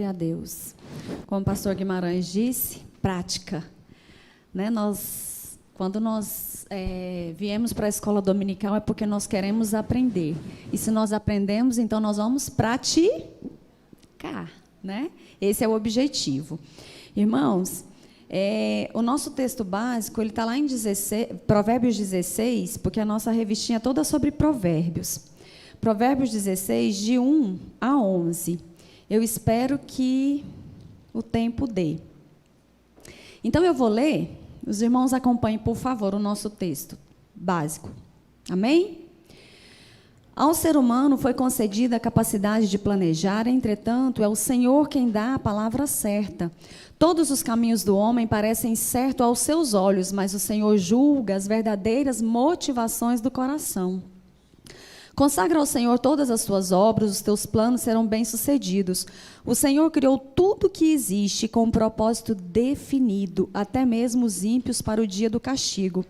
A Deus. Como o pastor Guimarães disse, prática. Né? Quando nós viemos para a escola dominical é porque nós queremos aprender. E se nós aprendemos, então nós vamos praticar. Né? Esse é o objetivo. Irmãos, o nosso texto básico ele está lá em Provérbios 16, porque a nossa revistinha é toda sobre provérbios. Provérbios 16, de 1 a 11. Eu espero que o tempo dê. Então, eu vou ler. Os irmãos acompanhem, por favor, o nosso texto básico. Amém? Ao ser humano foi concedida a capacidade de planejar, entretanto, é o Senhor quem dá a palavra certa. Todos os caminhos do homem parecem certos aos seus olhos, mas o Senhor julga as verdadeiras motivações do coração. Consagra ao Senhor todas as suas obras, os teus planos serão bem-sucedidos. O Senhor criou tudo que existe com um propósito definido, até mesmo os ímpios para o dia do castigo.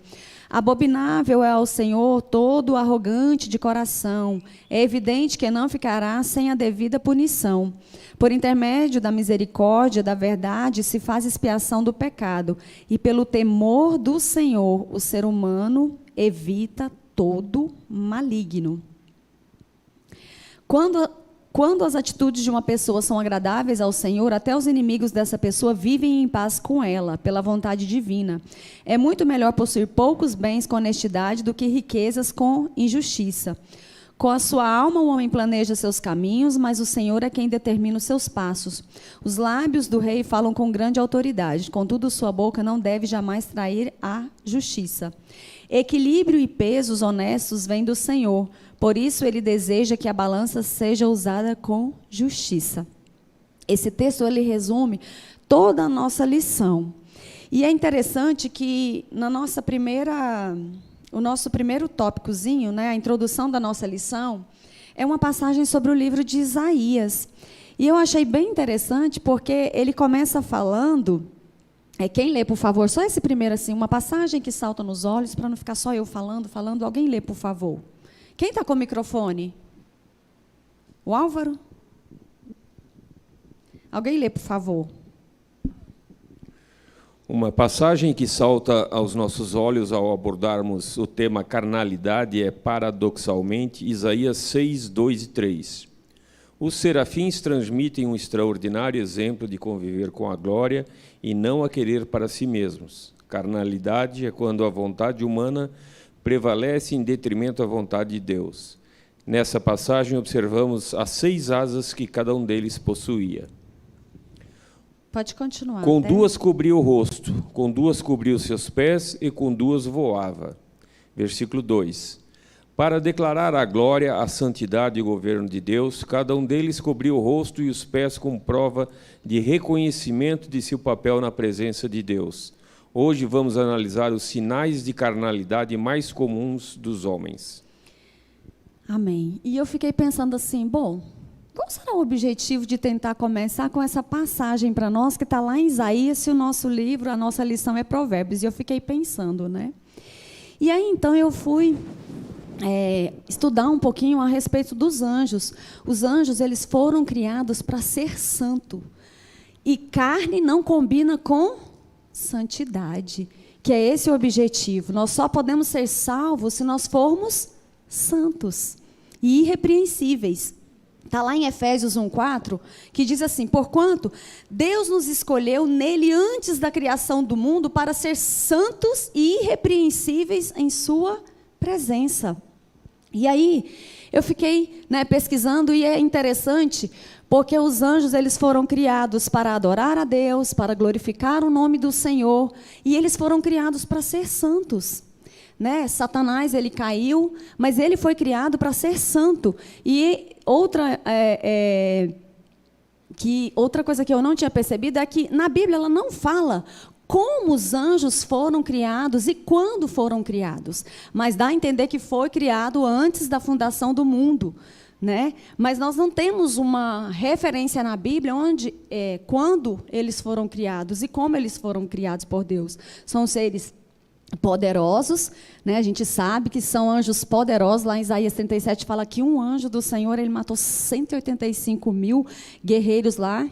Abominável é ao Senhor todo arrogante de coração. É evidente que não ficará sem a devida punição. Por intermédio da misericórdia, da verdade, se faz expiação do pecado. E pelo temor do Senhor, o ser humano evita todo maligno. Quando as atitudes de uma pessoa são agradáveis ao Senhor, até os inimigos dessa pessoa vivem em paz com ela, pela vontade divina. É muito melhor possuir poucos bens com honestidade do que riquezas com injustiça. Com a sua alma o homem planeja seus caminhos, mas o Senhor é quem determina os seus passos. Os lábios do rei falam com grande autoridade, contudo sua boca não deve jamais trair a justiça. Equilíbrio e pesos honestos vêm do Senhor, por isso ele deseja que a balança seja usada com justiça. Esse texto ele resume toda a nossa lição. E é interessante que o nosso primeiro tópicozinho, né, a introdução da nossa lição, é uma passagem sobre o livro de Isaías. E eu achei bem interessante porque ele começa falando... quem lê, por favor, só esse primeiro, assim, uma passagem que salta nos olhos, para não ficar só eu falando. Alguém lê, por favor. Quem está com o microfone? O Álvaro? Alguém lê, por favor. Uma passagem que salta aos nossos olhos ao abordarmos o tema carnalidade é, paradoxalmente, Isaías 6, 2 e 3. Os serafins transmitem um extraordinário exemplo de conviver com a glória e não a querer para si mesmos. Carnalidade é quando a vontade humana prevalece em detrimento à vontade de Deus. Nessa passagem, observamos as 6 asas que cada um deles possuía. Pode continuar. Com 2 cobria o rosto, com 2 cobria os seus pés e com 2 voava. Versículo 2. Para declarar a glória, a santidade e o governo de Deus, cada um deles cobriu o rosto e os pés como prova de reconhecimento de seu papel na presença de Deus. Hoje vamos analisar os sinais de carnalidade mais comuns dos homens. Amém. E eu fiquei pensando assim, bom, qual será o objetivo de tentar começar com essa passagem para nós, que está lá em Isaías, se o nosso livro, a nossa lição é Provérbios? E eu fiquei pensando, né? E aí, então, eu fui... estudar um pouquinho a respeito dos anjos. Os anjos, eles foram criados para ser santo. E carne não combina com santidade, que é esse o objetivo. Nós só podemos ser salvos se nós formos santos e irrepreensíveis. Está lá em Efésios 1:4, que diz assim: porquanto Deus nos escolheu nele antes da criação do mundo para ser santos e irrepreensíveis em sua presença. E aí, eu fiquei, pesquisando, e é interessante, porque os anjos eles foram criados para adorar a Deus, para glorificar o nome do Senhor, e eles foram criados para ser santos. Satanás ele caiu, mas ele foi criado para ser santo. E outra coisa que eu não tinha percebido é que na Bíblia ela não fala como os anjos foram criados e quando foram criados. Mas dá a entender que foi criado antes da fundação do mundo. Mas nós não temos uma referência na Bíblia quando eles foram criados e como eles foram criados por Deus. São seres poderosos, a gente sabe que são anjos poderosos. Lá em Isaías 37 fala que um anjo do Senhor ele matou 185 mil guerreiros lá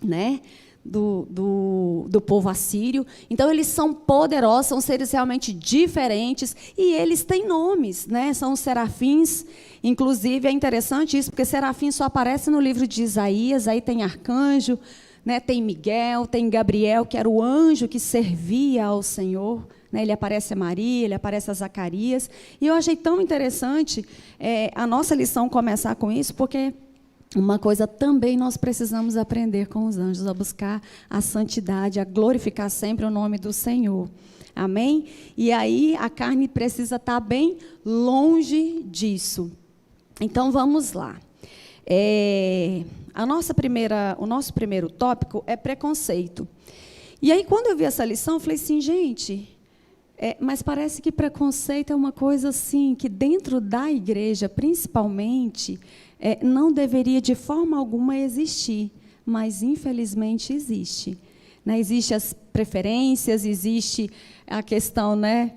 né, do povo assírio. Então, eles são poderosos, são seres realmente diferentes, e eles têm nomes, né? São os serafins. Inclusive, é interessante isso, porque serafim só aparece no livro de Isaías, aí tem arcanjo, né? Tem Miguel, tem Gabriel, que era o anjo que servia ao Senhor, né? Ele aparece a Maria, ele aparece a Zacarias. E eu achei tão interessante a nossa lição começar com isso, porque uma coisa também nós precisamos aprender com os anjos, a buscar a santidade, a glorificar sempre o nome do Senhor. Amém? E aí a carne precisa estar bem longe disso. Então, vamos lá. O nosso primeiro tópico é preconceito. E aí, quando eu vi essa lição, eu falei assim, gente, mas parece que preconceito é uma coisa assim, que dentro da igreja, principalmente, não deveria de forma alguma existir, mas infelizmente existe. Né? Existem as preferências, existe a questão, né,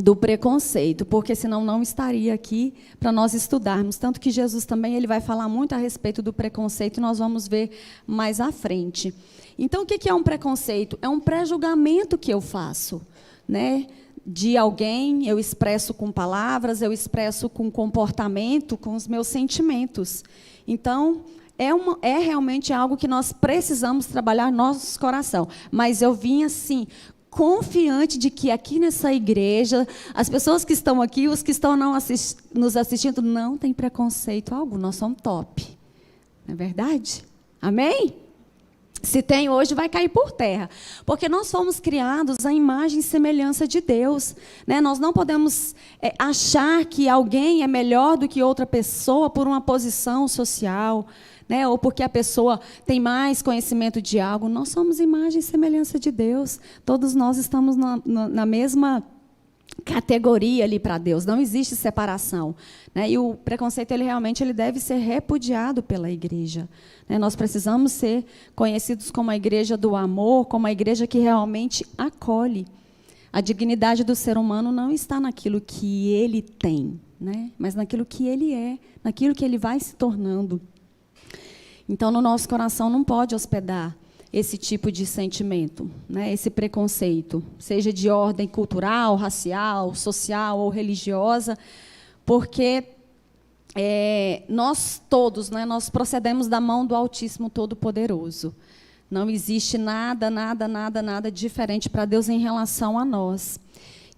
do preconceito, porque senão não estaria aqui para nós estudarmos. Tanto que Jesus também ele vai falar muito a respeito do preconceito, e nós vamos ver mais à frente. Então, o que é um preconceito? É um pré-julgamento que eu faço, né? De alguém, eu expresso com palavras, eu expresso com comportamento, com os meus sentimentos. Então, é realmente algo que nós precisamos trabalhar no nosso coração. Mas eu vim assim, confiante de que aqui nessa igreja, as pessoas que estão aqui, os que estão nos assistindo, não tem preconceito algum, nós somos top. Não é verdade? Amém? Se tem hoje, vai cair por terra. Porque nós fomos criados à imagem e semelhança de Deus. Né? Nós não podemos achar que alguém é melhor do que outra pessoa por uma posição social, né? Ou porque a pessoa tem mais conhecimento de algo. Nós somos imagem e semelhança de Deus. Todos nós estamos na mesma categoria ali para Deus. Não existe separação. Né? E o preconceito, ele deve ser repudiado pela igreja. Né? Nós precisamos ser conhecidos como a igreja do amor, como a igreja que realmente acolhe. A dignidade do ser humano não está naquilo que ele tem, né? Mas naquilo que ele é, naquilo que ele vai se tornando. Então, no nosso coração não pode hospedar esse tipo de sentimento, né? Esse preconceito, seja de ordem cultural, racial, social ou religiosa, porque nós todos, né, nós procedemos da mão do Altíssimo Todo-Poderoso. Não existe nada diferente para Deus em relação a nós.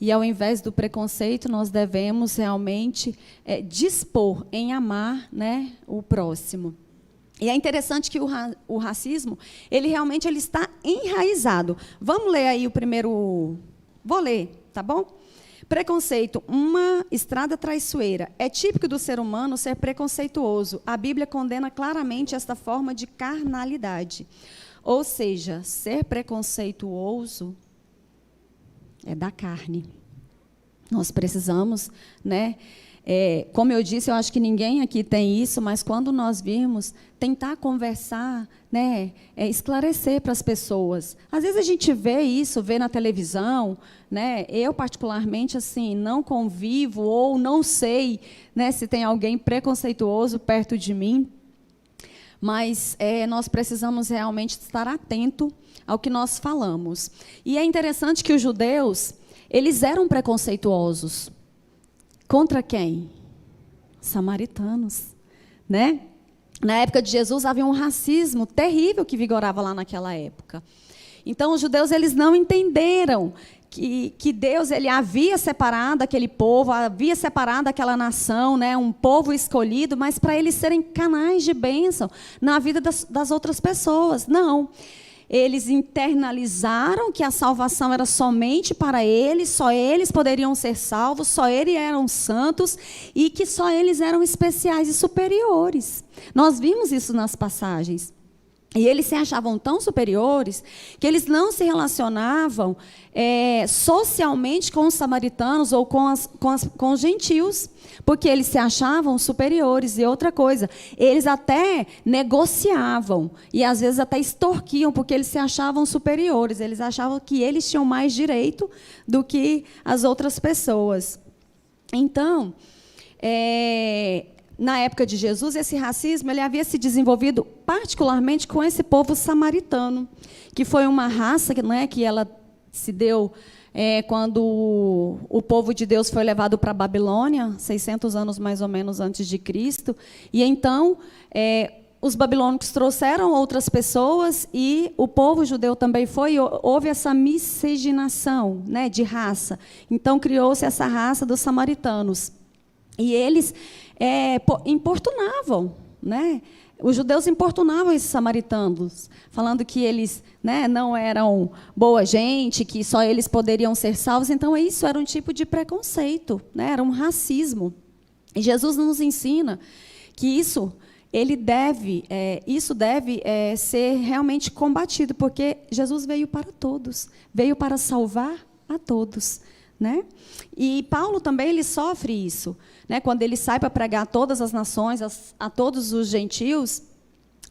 E, ao invés do preconceito, nós devemos realmente dispor em amar, né, o próximo. E é interessante que o racismo, ele está enraizado. Vamos ler aí o primeiro... Vou ler, tá bom? Preconceito, uma estrada traiçoeira. É típico do ser humano ser preconceituoso. A Bíblia condena claramente esta forma de carnalidade. Ou seja, ser preconceituoso é da carne. Nós precisamos, né? Como eu disse, eu acho que ninguém aqui tem isso, mas quando nós virmos, tentar conversar, né, esclarecer para as pessoas. Às vezes a gente vê isso, vê na televisão, né? Eu, particularmente, assim, não convivo ou não sei, né, se tem alguém preconceituoso perto de mim, mas nós precisamos realmente estar atento ao que nós falamos. E é interessante que os judeus, eles eram preconceituosos. Contra quem? Samaritanos, né? Na época de Jesus havia um racismo terrível que vigorava lá naquela época. Então os judeus eles não entenderam que Deus ele havia separado aquele povo, havia separado aquela nação, né, um povo escolhido, mas para eles serem canais de bênção na vida das outras pessoas. Não. Eles internalizaram que a salvação era somente para eles, só eles poderiam ser salvos, só eles eram santos e que só eles eram especiais e superiores. Nós vimos isso nas passagens. E eles se achavam tão superiores que eles não se relacionavam socialmente com os samaritanos ou com os gentios, porque eles se achavam superiores. E outra coisa, eles até negociavam e às vezes até extorquiam, porque eles se achavam superiores, eles achavam que eles tinham mais direito do que as outras pessoas. Então, na época de Jesus, esse racismo ele havia se desenvolvido particularmente com esse povo samaritano, que foi uma raça, né, que ela se deu quando o povo de Deus foi levado para a Babilônia, 600 anos mais ou menos antes de Cristo. E então, os babilônicos trouxeram outras pessoas e o povo judeu também foi, houve essa miscigenação, né, de raça. Então, criou-se essa raça dos samaritanos. E eles importunavam, né? Os judeus importunavam esses samaritanos, falando que eles, né, não eram boa gente, que só eles poderiam ser salvos. Então, isso era um tipo de preconceito, né? Era um racismo. E Jesus nos ensina que isso deve ser realmente combatido, porque Jesus veio para todos, veio para salvar a todos. Né? E Paulo também ele sofre isso, né? Quando ele sai para pregar a todas as nações, a todos os gentios,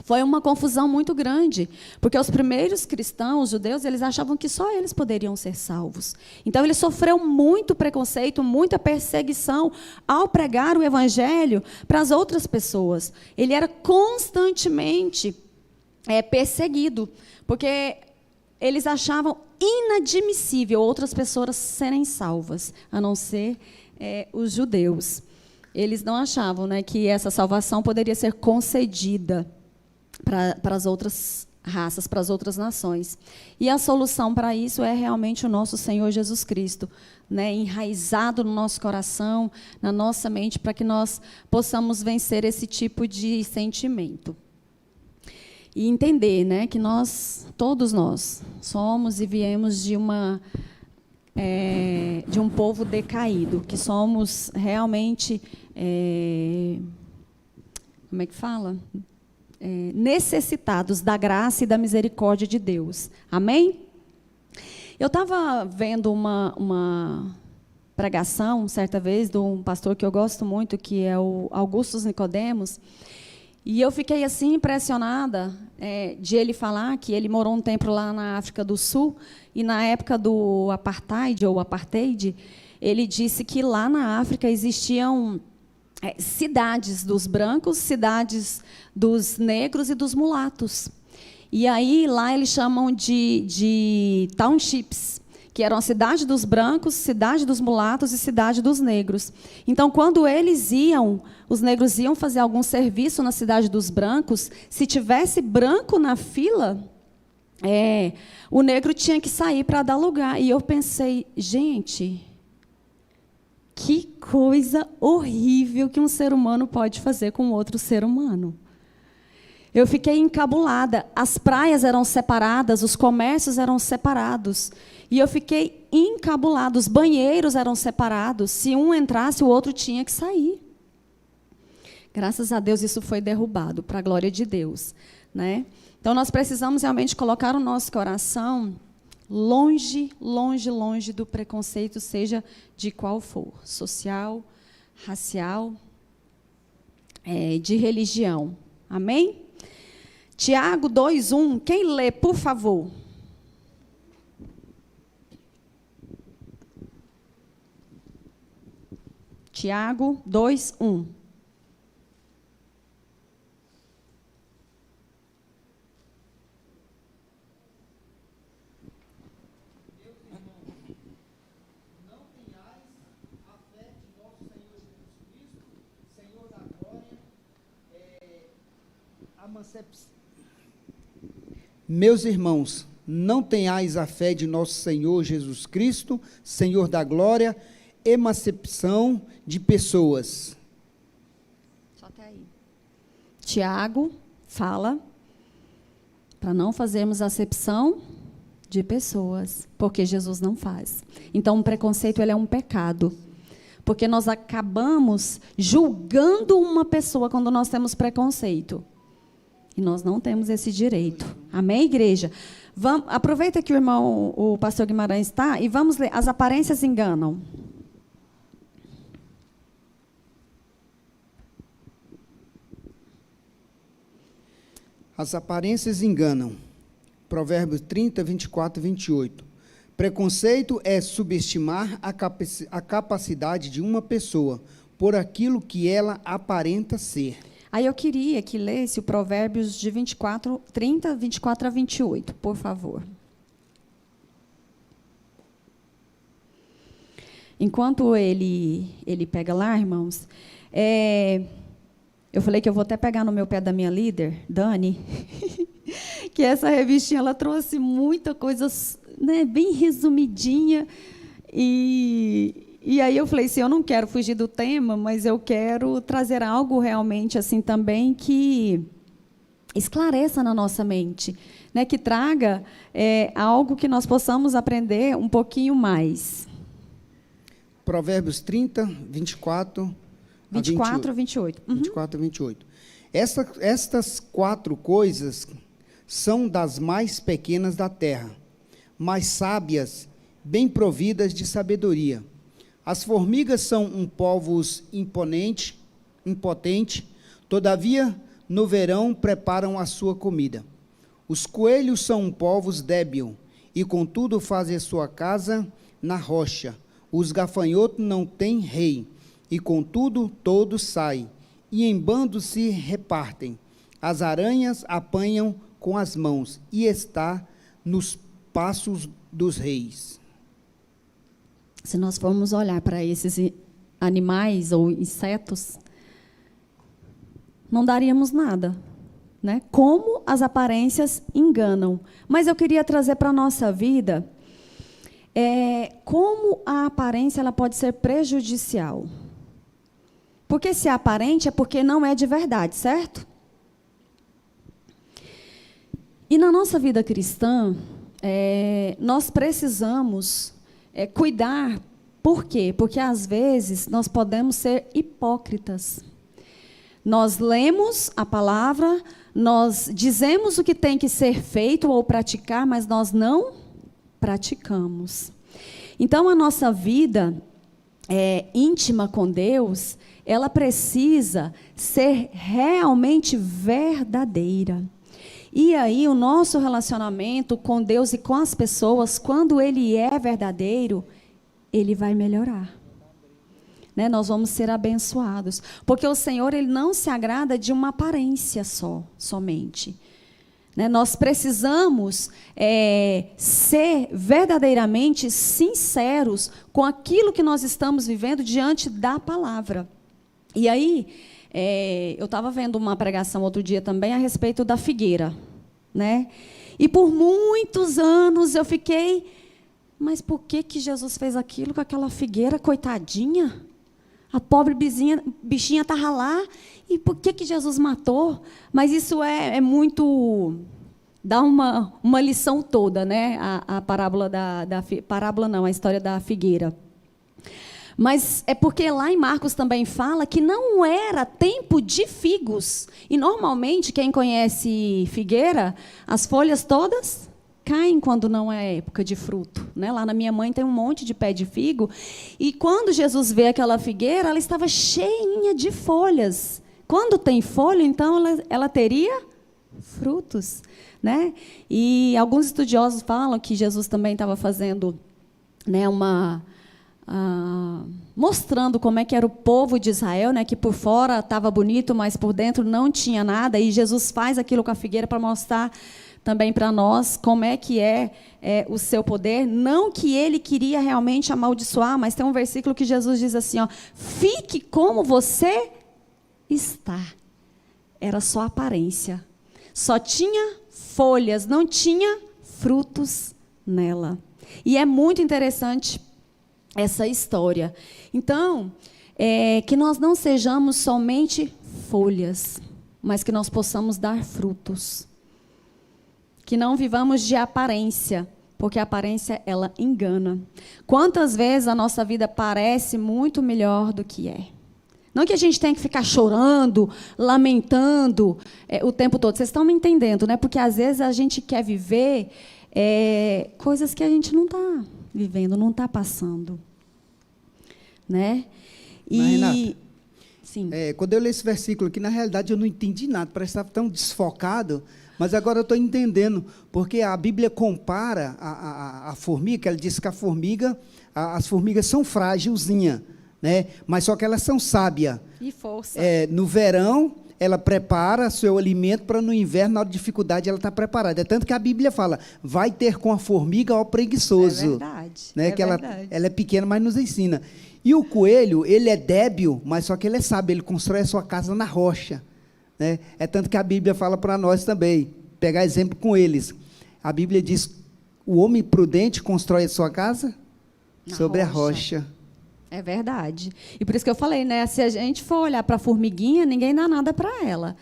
foi uma confusão muito grande, porque os primeiros cristãos judeus eles achavam que só eles poderiam ser salvos. Então ele sofreu muito preconceito, muita perseguição ao pregar o evangelho para as outras pessoas. Ele era constantemente perseguido, porque eles achavam inadmissível outras pessoas serem salvas, a não ser os judeus. Eles não achavam, né, que essa salvação poderia ser concedida para as outras raças, para as outras nações. E a solução para isso é realmente o nosso Senhor Jesus Cristo, né, enraizado no nosso coração, na nossa mente, para que nós possamos vencer esse tipo de sentimento. E entender, né, que todos nós, somos e viemos de um povo decaído, que somos realmente, como é que fala? Necessitados da graça e da misericórdia de Deus. Amém? Eu estava vendo uma pregação, certa vez, de um pastor que eu gosto muito, que é o Augusto Nicodemos. E eu fiquei assim impressionada de ele falar que ele morou um tempo lá na África do Sul e na época do apartheid, ele disse que lá na África existiam cidades dos brancos, cidades dos negros e dos mulatos. E aí lá eles chamam de townships, que eram a cidade dos brancos, cidade dos mulatos e cidade dos negros. Então, quando os negros iam fazer algum serviço na cidade dos brancos, se tivesse branco na fila, o negro tinha que sair para dar lugar. E eu pensei, gente, que coisa horrível que um ser humano pode fazer com outro ser humano. Eu fiquei encabulada. As praias eram separadas, os comércios eram separados. E eu fiquei encabulada. Os banheiros eram separados. Se um entrasse, o outro tinha que sair. Graças a Deus, isso foi derrubado, para a glória de Deus. Né? Então, nós precisamos realmente colocar o nosso coração longe, longe, longe do preconceito, seja de qual for. Social, racial, de religião. Amém? Tiago 2:1. Quem lê, por favor? Tiago 2:1. Meus irmãos, não tenhais a fé de nosso Senhor Jesus Cristo, Senhor da glória, emancipação de pessoas. Só até aí. Tiago fala para não fazermos acepção de pessoas, porque Jesus não faz. Então, o preconceito ele é um pecado, porque nós acabamos julgando uma pessoa quando nós temos preconceito. E nós não temos esse direito. Amém, igreja? Aproveita que o pastor Guimarães está e vamos ler. As aparências enganam. As aparências enganam. Provérbios 30, 24 e 28. Preconceito é subestimar a capacidade de uma pessoa por aquilo que ela aparenta ser. Aí eu queria que lesse o Provérbios de 30, 24 a 28, por favor. Enquanto ele pega lá, irmãos, eu falei que eu vou até pegar no meu pé da minha líder, Dani, que essa revistinha ela trouxe muita coisa, né, bem resumidinha, e aí eu falei assim, eu não quero fugir do tema, mas eu quero trazer algo realmente assim também que esclareça na nossa mente, né, que traga algo que nós possamos aprender um pouquinho mais. Provérbios 30, 24 a 28. 24 a 28. Estas 4 coisas são das mais pequenas da terra, mas sábias, bem providas de sabedoria. As formigas são um povo impotente, todavia, no verão, preparam a sua comida. Os coelhos são um povo débil, e contudo fazem sua casa na rocha. Os gafanhotos não têm rei, e contudo todos saem, e em bando se repartem. As aranhas apanham com as mãos, e está nos passos dos reis. Se nós formos olhar para esses animais ou insetos, não daríamos nada, né? Como as aparências enganam. Mas eu queria trazer para a nossa vida como a aparência ela pode ser prejudicial. Porque se é aparente é porque não é de verdade, certo? E na nossa vida cristã, nós precisamos cuidar. Por quê? Porque, às vezes, nós podemos ser hipócritas. Nós lemos a palavra, nós dizemos o que tem que ser feito ou praticar, mas nós não praticamos. Então, a nossa vida íntima com Deus, ela precisa ser realmente verdadeira. E aí, o nosso relacionamento com Deus e com as pessoas, quando ele é verdadeiro, ele vai melhorar. Né? Nós vamos ser abençoados. Porque o Senhor, ele não se agrada de uma aparência somente. Né? Nós precisamos ser verdadeiramente sinceros com aquilo que nós estamos vivendo diante da palavra. E aí, eu estava vendo uma pregação outro dia também a respeito da figueira, né? E por muitos anos eu fiquei, mas por que Jesus fez aquilo com aquela figueira, coitadinha? A pobre bichinha estava lá, e por que Jesus matou? Mas isso é muito, dá uma lição toda, né? A parábola parábola não, a história da figueira. Mas é porque lá em Marcos também fala que não era tempo de figos. E normalmente, quem conhece figueira, as folhas todas caem quando não é época de fruto. Né? Lá na minha mãe tem um monte de pé de figo. E quando Jesus vê aquela figueira, ela estava cheinha de folhas. Quando tem folha, então ela teria frutos. Né? E alguns estudiosos falam que Jesus também estava fazendo, né, mostrando como é que era o povo de Israel, né, que por fora estava bonito, mas por dentro não tinha nada, e Jesus faz aquilo com a figueira para mostrar também para nós como é que é o seu poder. Não que ele queria realmente amaldiçoar, mas tem um versículo que Jesus diz assim, ó, fique como você está. Era só aparência. Só tinha folhas, não tinha frutos nela. E é muito interessante essa história. Então, que nós não sejamos somente folhas, mas que nós possamos dar frutos. Que não vivamos de aparência, porque a aparência, ela engana. Quantas vezes a nossa vida parece muito melhor do que é? Não que a gente tenha que ficar chorando, lamentando o tempo todo. Vocês estão me entendendo, né? Porque às vezes a gente quer viver coisas que a gente não está vivendo, não está passando. Né? Renata, sim. Quando eu li esse versículo aqui, na realidade eu não entendi nada, parece que estava tão desfocado, mas agora eu estou entendendo, porque a Bíblia compara a formiga, ela diz que as formigas são frágilzinhas, né? Mas só que elas são sábias. E força. No verão, ela prepara seu alimento para no inverno, na hora de dificuldade, ela está preparada. É tanto que a Bíblia fala, vai ter com a formiga ao preguiçoso. É verdade. Né? Que ela é pequena, mas nos ensina. E o coelho, ele é débil, mas só que ele é sábio, ele constrói a sua casa na rocha. Né? É tanto que a Bíblia fala para nós também, pegar exemplo com eles. A Bíblia diz, o homem prudente constrói a sua casa sobre a rocha. É verdade. E por isso que eu falei, né? Se a gente for olhar para a formiguinha, ninguém dá nada para ela.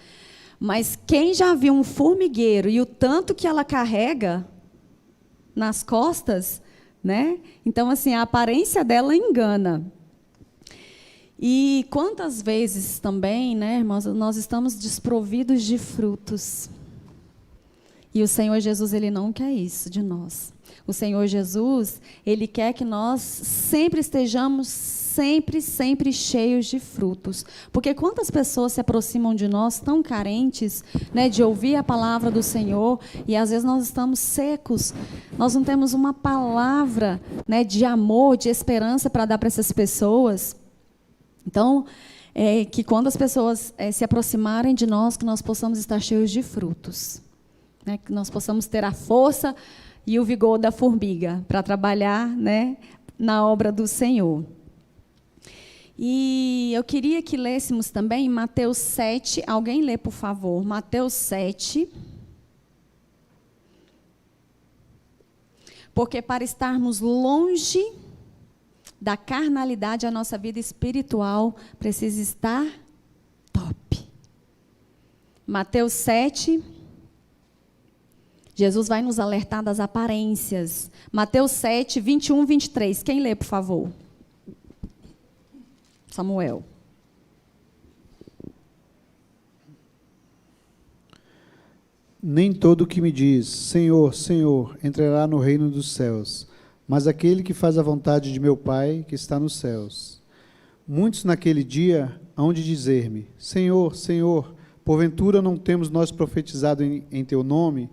Mas quem já viu um formigueiro e o tanto que ela carrega nas costas, né? Então, assim, a aparência dela engana. E quantas vezes também, né, irmãos, nós estamos desprovidos de frutos. E o Senhor Jesus, Ele não quer isso de nós. O Senhor Jesus, Ele quer que nós sempre estejamos sempre cheios de frutos. Porque quantas pessoas se aproximam de nós tão carentes, né, de ouvir a palavra do Senhor, e às vezes nós estamos secos, nós não temos uma palavra, né, de amor, de esperança para dar para essas pessoas. Então, que quando as pessoas se aproximarem de nós, que nós possamos estar cheios de frutos. Né, que nós possamos ter a força e o vigor da formiga para trabalhar, né, na obra do Senhor. E eu queria que lêssemos também Mateus 7. Alguém lê, por favor, Mateus 7. Porque para estarmos longe da carnalidade, a nossa vida espiritual precisa estar top. Mateus 7. Jesus vai nos alertar das aparências. Mateus 7, 21, 23. Quem lê, por favor? Samuel. Nem todo que me diz, Senhor, Senhor, entrará no reino dos céus, mas aquele que faz a vontade de meu Pai, que está nos céus. Muitos naquele dia hão de dizer-me, Senhor, Senhor, porventura não temos nós profetizado em teu nome,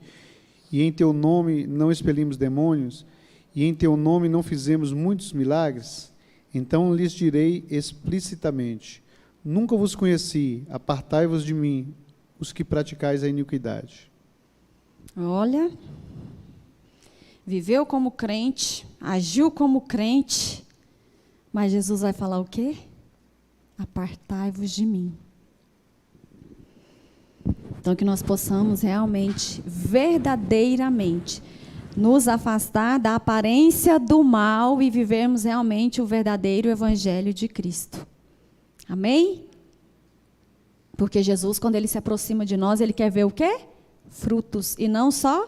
e em teu nome não expelimos demônios, e em teu nome não fizemos muitos milagres? Então lhes direi explicitamente, nunca vos conheci, apartai-vos de mim, os que praticais a iniquidade. Olha, viveu como crente, agiu como crente, mas Jesus vai falar o quê? Apartai-vos de mim. Então, que nós possamos realmente, verdadeiramente, nos afastar da aparência do mal e vivermos realmente o verdadeiro evangelho de Cristo. Amém? Porque Jesus, quando Ele se aproxima de nós, Ele quer ver o quê? Frutos, e não só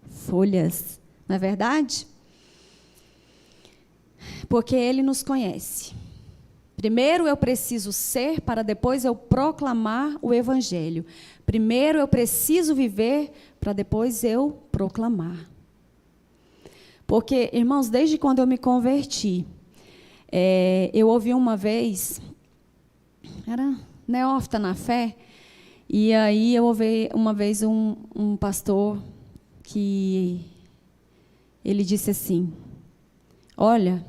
folhas. Não é verdade? Porque Ele nos conhece. Primeiro eu preciso ser, para depois eu proclamar o evangelho. Primeiro eu preciso viver, para depois eu proclamar. Porque, irmãos, desde quando eu me converti, eu ouvi uma vez, era neófita na fé, e aí eu ouvi uma vez um pastor que ele disse assim, olha,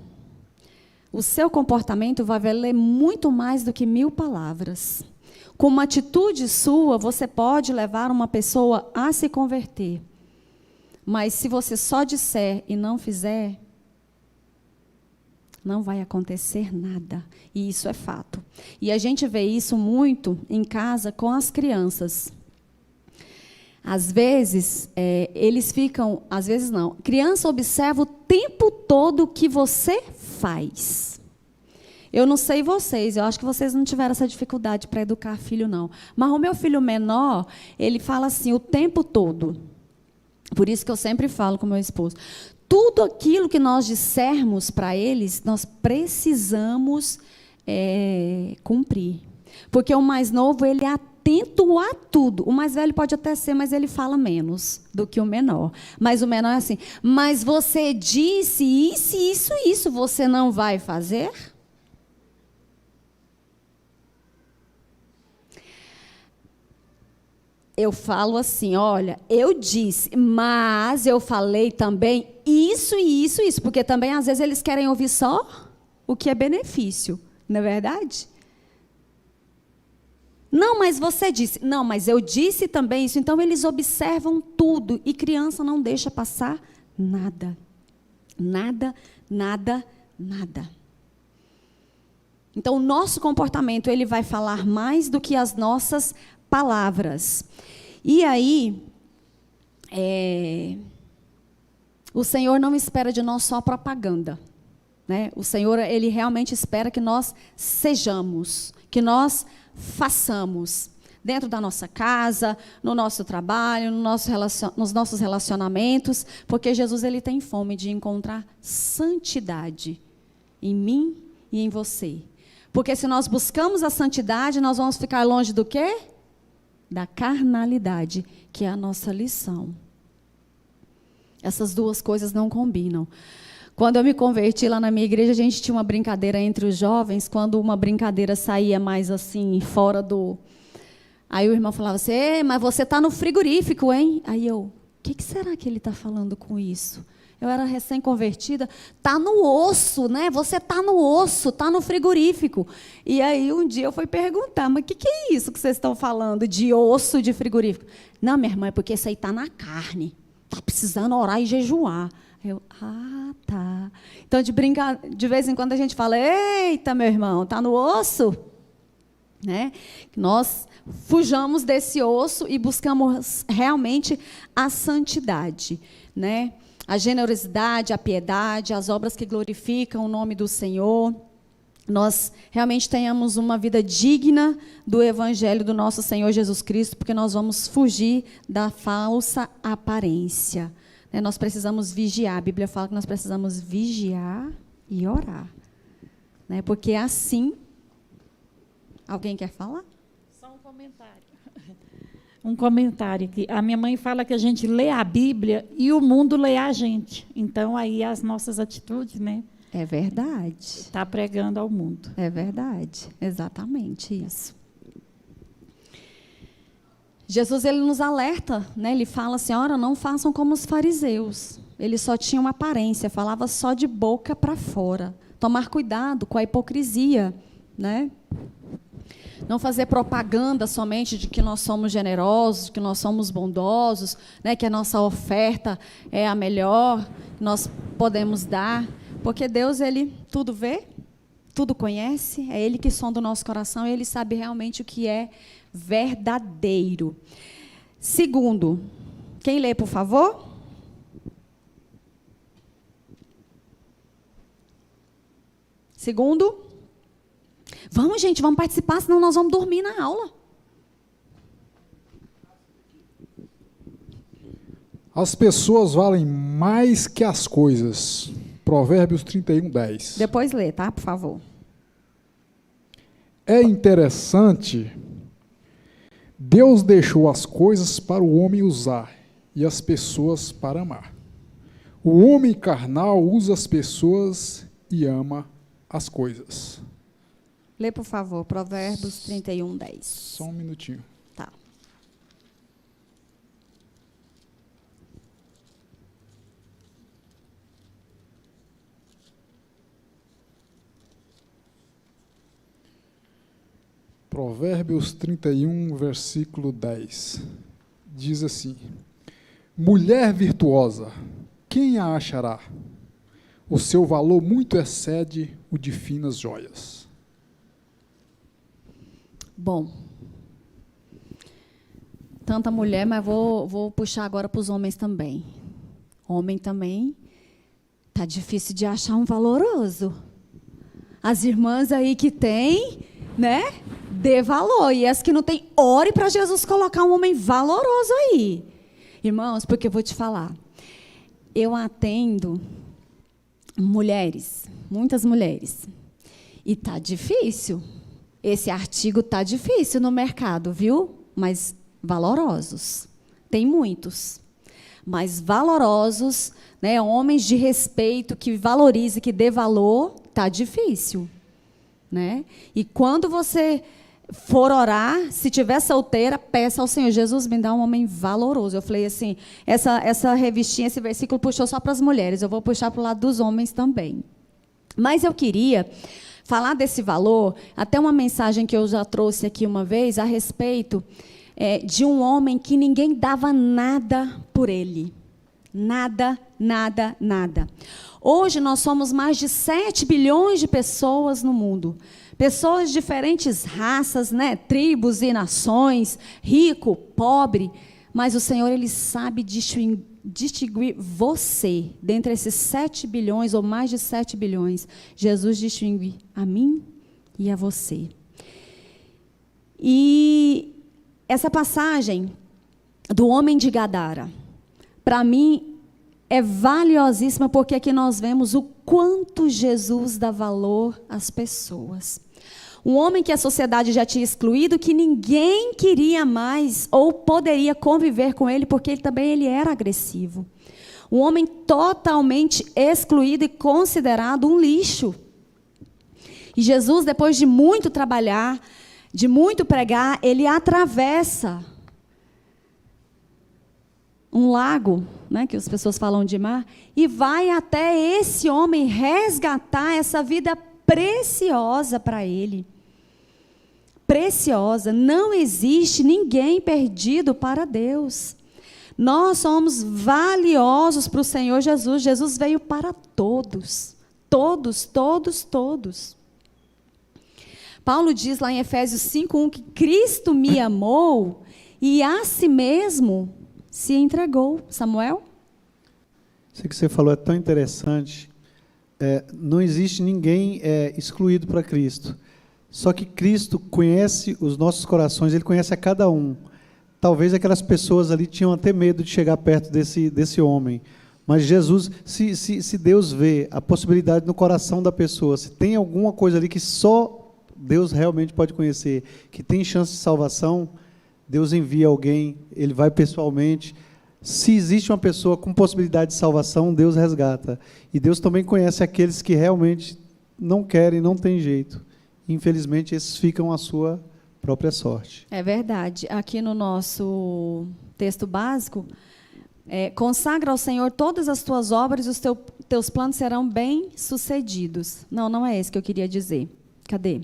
o seu comportamento vai valer muito mais do que 1000 palavras. Com uma atitude sua, você pode levar uma pessoa a se converter. Mas se você só disser e não fizer, não vai acontecer nada. E isso é fato. E a gente vê isso muito em casa com as crianças. Às vezes, eles ficam... Às vezes não. Criança observa o tempo todo o que você faz. Eu não sei vocês, eu acho que vocês não tiveram essa dificuldade para educar filho, não. Mas o meu filho menor, ele fala assim o tempo todo. Por isso que eu sempre falo com meu esposo. Tudo aquilo que nós dissermos para eles, nós precisamos cumprir. Porque o mais novo, ele é atento a tudo. O mais velho pode até ser, mas ele fala menos do que o menor. Mas o menor é assim, mas você disse isso, você não vai fazer? Eu falo assim, olha, eu disse, mas eu falei também isso, porque também às vezes eles querem ouvir só o que é benefício, Não é verdade? Não, mas você disse. Não, mas eu disse também isso. Então, eles observam tudo. E criança não deixa passar nada. Nada, nada, nada. Então, o nosso comportamento, ele vai falar mais do que as nossas palavras. E aí, o Senhor não espera de nós só propaganda, né? O Senhor, Ele realmente espera que nós sejamos, que nós façamos, dentro da nossa casa, no nosso trabalho, nos nossos relacionamentos, porque Jesus, Ele tem fome de encontrar santidade em mim e em você. Porque se nós buscamos a santidade, nós vamos ficar longe do quê? Da carnalidade, que é a nossa lição. Essas duas coisas não combinam. Quando eu me converti lá na minha igreja, a gente tinha uma brincadeira entre os jovens, quando uma brincadeira saía mais assim, fora do... Aí o irmão falava assim, ei, mas você está no frigorífico, hein? Aí eu, o que será que ele está falando com isso? Eu era recém-convertida, está no osso, né? Você está no osso, está no frigorífico. E aí um dia eu fui perguntar, mas o que é isso que vocês estão falando de osso de frigorífico? Não, minha irmã, é porque isso aí está na carne. Está precisando orar e jejuar. Eu, tá. Então, de vez em quando a gente fala, eita, meu irmão, está no osso? Né? Nós fujamos desse osso e buscamos realmente a santidade, né? A generosidade, a piedade, as obras que glorificam o nome do Senhor. Nós realmente tenhamos uma vida digna do Evangelho do nosso Senhor Jesus Cristo, porque nós vamos fugir da falsa aparência. Né? Nós precisamos vigiar. A Bíblia fala que nós precisamos vigiar e orar. Né? Porque assim... Alguém quer falar? Só um comentário. Um comentário que a minha mãe fala que a gente lê a Bíblia e o mundo lê a gente. Então, aí as nossas atitudes, né? É verdade. Está pregando ao mundo. É verdade. Exatamente isso. Jesus, ele nos alerta, né? Ele fala assim, ora, não façam como os fariseus. Eles só tinham aparência, falava só de boca para fora. Tomar cuidado com a hipocrisia, né? Não fazer propaganda somente de que nós somos generosos, que nós somos bondosos, né, que a nossa oferta é a melhor que nós podemos dar. Porque Deus, Ele tudo vê, tudo conhece, é Ele que sonda o nosso coração e Ele sabe realmente o que é verdadeiro. Segundo, quem lê, por favor? Segundo... Vamos, gente, vamos participar, senão nós vamos dormir na aula. As pessoas valem mais que as coisas. Provérbios 31:10. Depois lê, tá? Por favor. É interessante, Deus deixou as coisas para o homem usar e as pessoas para amar. O homem carnal usa as pessoas e ama as coisas. Lê, por favor, Provérbios 31:10. Só um minutinho. Tá. Provérbios 31, versículo 10. Diz assim: mulher virtuosa, quem a achará? O seu valor muito excede o de finas joias. Bom, tanta mulher, mas vou puxar agora para os homens também. Homem também, tá difícil de achar um valoroso. As irmãs aí que tem, né, dê valor. E as que não tem, ore para Jesus colocar um homem valoroso aí. Irmãos, porque eu vou te falar, eu atendo mulheres, muitas mulheres, e tá difícil. Esse artigo está difícil no mercado, viu? Mas valorosos. Tem muitos. Mas valorosos, né? Homens de respeito, que valorize, que dê valor, está difícil. Né? E quando você for orar, se tiver solteira, peça ao Senhor, Jesus, me dá um homem valoroso. Eu falei assim, essa revistinha, esse versículo puxou só para as mulheres, eu vou puxar para o lado dos homens também. Mas eu queria falar desse valor, até uma mensagem que eu já trouxe aqui uma vez a respeito de um homem que ninguém dava nada por ele. Nada, nada, nada. Hoje nós somos mais de 7 bilhões de pessoas no mundo. Pessoas de diferentes raças, né? Tribos e nações, rico, pobre. Mas o Senhor, Ele sabe distinguir você, dentre esses 7 bilhões ou mais de 7 bilhões. Jesus distingue a mim e a você. E essa passagem do homem de Gadara, para mim, é valiosíssima, porque aqui nós vemos o quanto Jesus dá valor às pessoas. Um homem que a sociedade já tinha excluído, que ninguém queria mais ou poderia conviver com ele, porque ele era agressivo. Um homem totalmente excluído e considerado um lixo. E Jesus, depois de muito trabalhar, de muito pregar, ele atravessa um lago, né, que as pessoas falam de mar, e vai até esse homem resgatar essa vida preciosa para ele. Preciosa. Não existe ninguém perdido para Deus. Nós somos valiosos para o Senhor Jesus. Jesus veio para todos. Todos, todos, todos. Paulo diz lá em Efésios 5:1 que Cristo me amou e a si mesmo se entregou. Samuel? Isso que você falou é tão interessante. Não existe ninguém excluído para Cristo. Só que Cristo conhece os nossos corações, Ele conhece a cada um. Talvez aquelas pessoas ali tinham até medo de chegar perto desse homem. Mas Jesus, se Deus vê a possibilidade no coração da pessoa, se tem alguma coisa ali que só Deus realmente pode conhecer, que tem chance de salvação, Deus envia alguém, Ele vai pessoalmente. Se existe uma pessoa com possibilidade de salvação, Deus resgata. E Deus também conhece aqueles que realmente não querem, não tem jeito. Infelizmente, esses ficam à sua própria sorte. É verdade. Aqui no nosso texto básico, consagra ao Senhor todas as tuas obras e os teus planos serão bem-sucedidos. Não é esse que eu queria dizer. Cadê?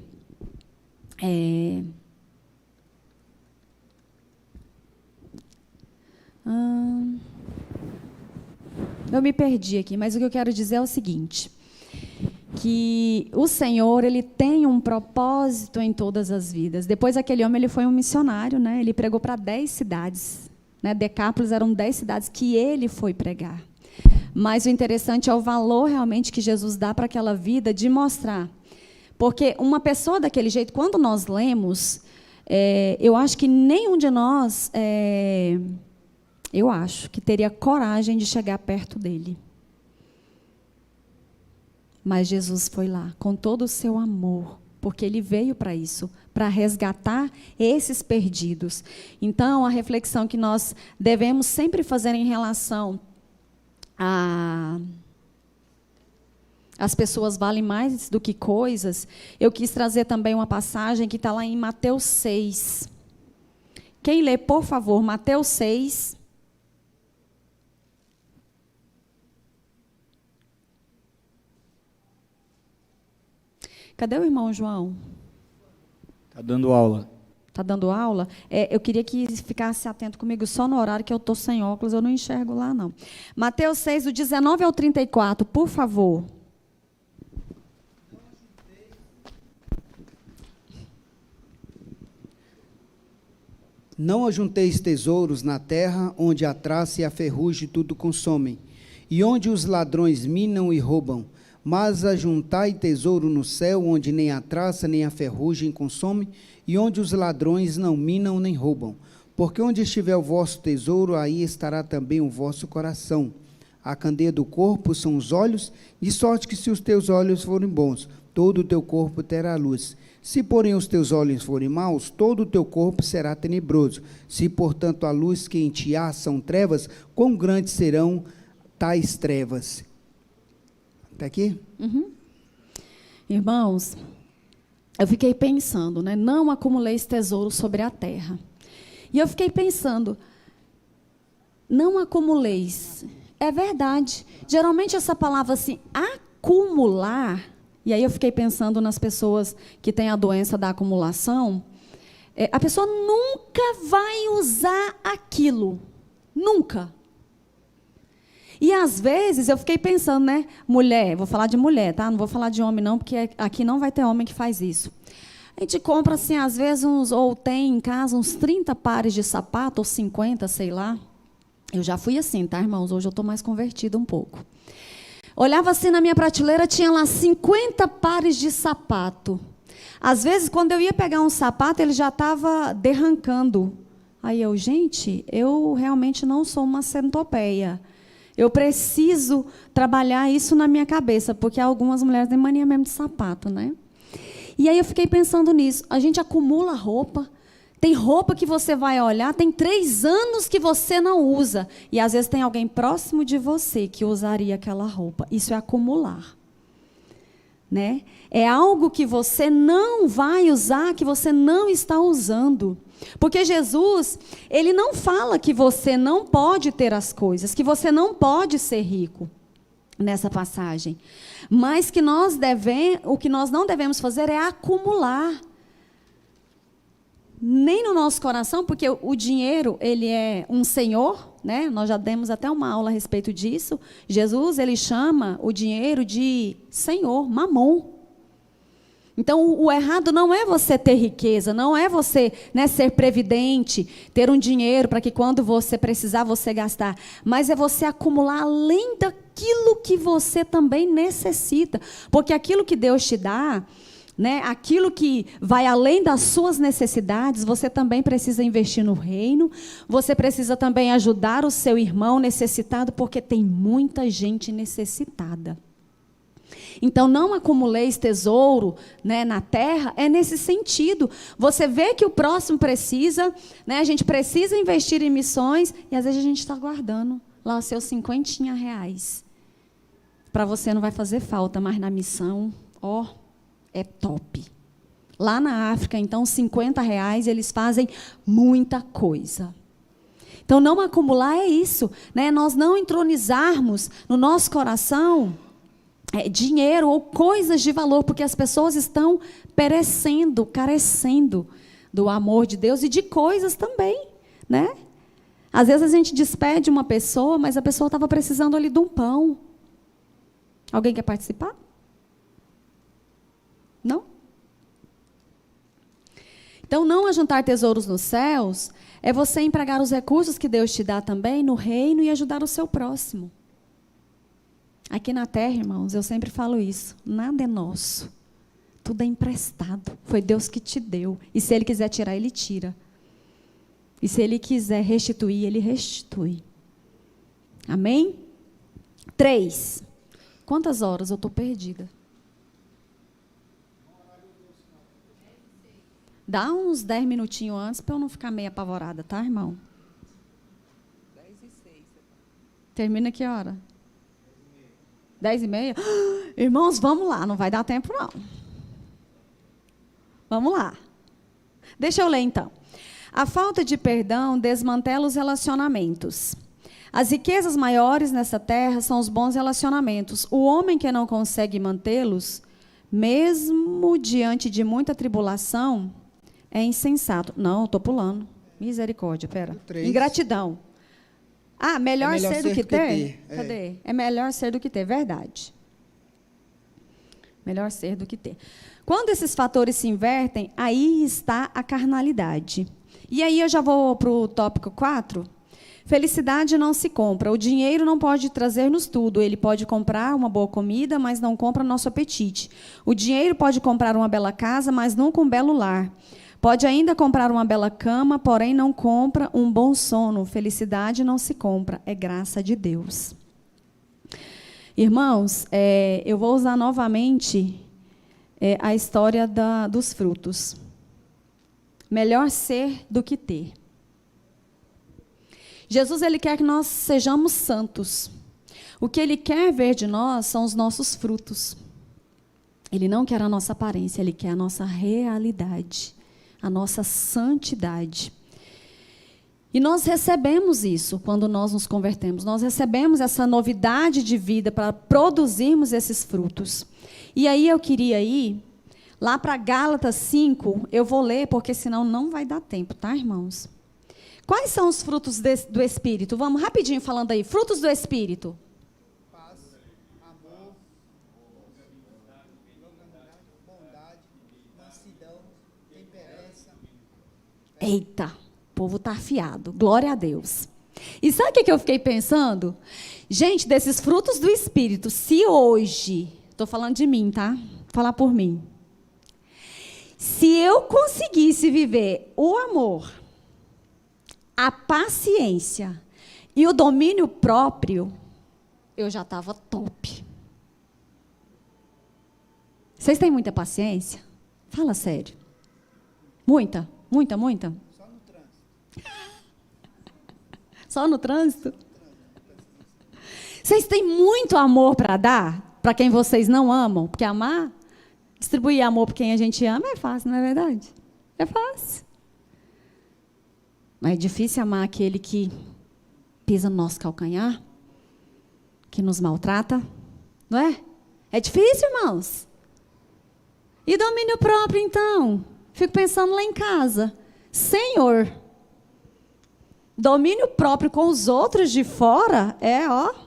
Eu me perdi aqui, mas o que eu quero dizer é o seguinte, que o Senhor, Ele tem um propósito em todas as vidas. Depois, aquele homem, ele foi um missionário, né? Ele pregou para 10 cidades. Né? Decápolis eram 10 cidades que ele foi pregar. Mas o interessante é o valor realmente que Jesus dá para aquela vida, de mostrar. Porque uma pessoa daquele jeito, quando nós lemos, eu acho que nenhum de nós, eu acho que teria coragem de chegar perto dele. Mas Jesus foi lá, com todo o seu amor, porque Ele veio para isso, para resgatar esses perdidos. Então, a reflexão que nós devemos sempre fazer em relação as pessoas valem mais do que coisas, eu quis trazer também uma passagem que está lá em Mateus 6. Quem lê, por favor, Mateus 6. Cadê o irmão João? Está dando aula. Está dando aula? Eu queria que ficasse atento comigo só no horário que eu estou sem óculos, eu não enxergo lá, não. Mateus 6, do 19 ao 34, por favor. Não ajunteis tesouros na terra, onde a traça e a ferrugem tudo consomem, e onde os ladrões minam e roubam. Mas ajuntai tesouro no céu, onde nem a traça nem a ferrugem consome, e onde os ladrões não minam nem roubam. Porque onde estiver o vosso tesouro, aí estará também o vosso coração. A candeia do corpo são os olhos, de sorte que se os teus olhos forem bons, todo o teu corpo terá luz. Se, porém, os teus olhos forem maus, todo o teu corpo será tenebroso. Se, portanto, a luz que em ti há são trevas, quão grandes serão tais trevas? Está aqui? Uhum. Irmãos, eu fiquei pensando, né? Não acumuleis tesouro sobre a terra. E eu fiquei pensando, não acumuleis. É verdade. Geralmente essa palavra assim, acumular, E aí eu fiquei pensando nas pessoas que têm a doença da acumulação. A pessoa nunca vai usar aquilo. Nunca. E às vezes eu fiquei pensando, né? Mulher, vou falar de mulher, tá? Não vou falar de homem, não, porque aqui não vai ter homem que faz isso. A gente compra, assim, às vezes, ou tem em casa uns 30 pares de sapato, ou 50, sei lá. Eu já fui assim, tá, irmãos? Hoje eu estou mais convertida um pouco. Olhava assim na minha prateleira, tinha lá 50 pares de sapato. Às vezes, quando eu ia pegar um sapato, ele já estava derrancando. Aí eu, gente, eu realmente não sou uma centopeia. Eu preciso trabalhar isso na minha cabeça, porque algumas mulheres têm mania mesmo de sapato, né? E aí eu fiquei pensando nisso. A gente acumula roupa. Tem roupa que você vai olhar, tem 3 anos que você não usa. E às vezes tem alguém próximo de você que usaria aquela roupa. Isso é acumular. Né? É algo que você não vai usar, que você não está usando. Porque Jesus, ele não fala que você não pode ter as coisas, que você não pode ser rico nessa passagem. Mas que o que nós não devemos fazer é acumular. Nem no nosso coração, porque o dinheiro, ele é um senhor, né? Nós já demos até uma aula a respeito disso. Jesus, ele chama o dinheiro de senhor, mamon. Então, o errado não é você ter riqueza, não é você, né, ser previdente, ter um dinheiro para que quando você precisar, você gastar. Mas é você acumular além daquilo que você também necessita. Porque aquilo que Deus te dá, né, aquilo que vai além das suas necessidades, você também precisa investir no reino, você precisa também ajudar o seu irmão necessitado, porque tem muita gente necessitada. Então, não acumuleis tesouro, né, na terra, é nesse sentido. Você vê que o próximo precisa, né, a gente precisa investir em missões, e às vezes a gente está guardando lá os seus R$50. Para você não vai fazer falta, mas na missão, ó, é top. Lá na África, então, R$50, eles fazem muita coisa. Então, não acumular é isso, né? Nós não entronizarmos no nosso coração dinheiro ou coisas de valor, porque as pessoas estão perecendo, carecendo do amor de Deus e de coisas também, né? Às vezes a gente despede uma pessoa, mas a pessoa estava precisando ali de um pão. Alguém quer participar? Não? Então, não ajuntar tesouros nos céus é você empregar os recursos que Deus te dá também no reino e ajudar o seu próximo. Aqui na terra, irmãos, eu sempre falo isso, nada é nosso, tudo é emprestado, foi Deus que te deu, e se Ele quiser tirar, Ele tira, e se Ele quiser restituir, Ele restitui. Amém? 3, quantas horas? Eu estou perdida. Dá uns 10 minutinhos antes, para eu não ficar meio apavorada, tá, irmão? 10h06. Termina que hora? 10h30? Irmãos, vamos lá, não vai dar tempo, não. Vamos lá. Deixa eu ler, então. A falta de perdão desmantela os relacionamentos. As riquezas maiores nessa terra são os bons relacionamentos. O homem que não consegue mantê-los, mesmo diante de muita tribulação, é insensato. Não, estou pulando. Misericórdia, pera. 3. Ingratidão. Ah, melhor ser do que ter? É. Cadê? É melhor ser do que ter, verdade. Melhor ser do que ter. Quando esses fatores se invertem, aí está a carnalidade. E aí eu já vou para o tópico 4. Felicidade não se compra. O dinheiro não pode trazer-nos tudo. Ele pode comprar uma boa comida, mas não compra nosso apetite. O dinheiro pode comprar uma bela casa, mas nunca um belo lar. Pode ainda comprar uma bela cama, porém não compra um bom sono. Felicidade não se compra, é graça de Deus. Irmãos, eu vou usar novamente a história dos frutos. Melhor ser do que ter. Jesus, ele quer que nós sejamos santos. O que ele quer ver de nós são os nossos frutos. Ele não quer a nossa aparência, ele quer a nossa realidade, a nossa santidade. E nós recebemos isso quando nós nos convertemos. Nós recebemos essa novidade de vida para produzirmos esses frutos. E aí eu queria ir lá para Gálatas 5, eu vou ler, porque senão não vai dar tempo, tá, irmãos? Quais são os frutos do Espírito? Vamos rapidinho falando aí. Frutos do Espírito. Paz, amor, longanimidade, bondade, mansidão, temperança. Eita, o povo está afiado. Glória a Deus. E sabe o que eu fiquei pensando? Gente, desses frutos do Espírito, se hoje, estou falando de mim, tá? Vou falar por mim. Se eu conseguisse viver o amor, a paciência e o domínio próprio, eu já estava top. Vocês têm muita paciência? Fala sério. Muita, muita, muita? Só no trânsito. Só no trânsito? Vocês têm muito amor para dar para quem vocês não amam? Porque amar, distribuir amor para quem a gente ama é fácil, não é verdade? É fácil. Mas é difícil amar aquele que pisa no nosso calcanhar, que nos maltrata, não é? É difícil, irmãos. E domínio próprio, então? Fico pensando lá em casa. Senhor, domínio próprio com os outros de fora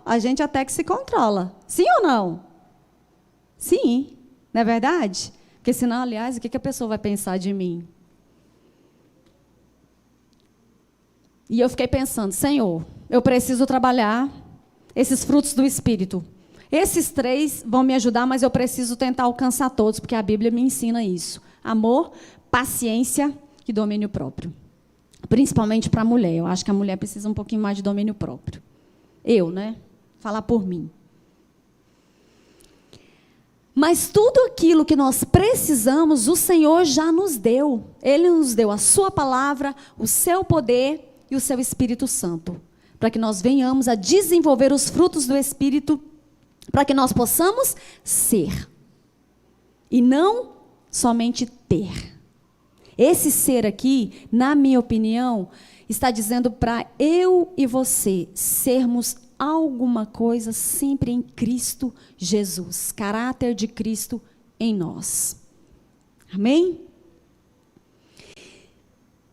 a gente até que se controla. Sim ou não? Sim, não é verdade? Porque senão, aliás, o que a pessoa vai pensar de mim? E eu fiquei pensando, Senhor, eu preciso trabalhar esses frutos do Espírito. Esses 3 vão me ajudar, mas eu preciso tentar alcançar todos, porque a Bíblia me ensina isso. Amor, paciência e domínio próprio. Principalmente para a mulher. Eu acho que a mulher precisa um pouquinho mais de domínio próprio. Eu, né? Falar por mim. Mas tudo aquilo que nós precisamos, o Senhor já nos deu. Ele nos deu a sua palavra, o seu poder e o seu Espírito Santo, para que nós venhamos a desenvolver os frutos do Espírito, para que nós possamos ser, e não somente ter. Esse ser aqui, na minha opinião, está dizendo para eu e você sermos alguma coisa sempre em Cristo Jesus, caráter de Cristo em nós. Amém?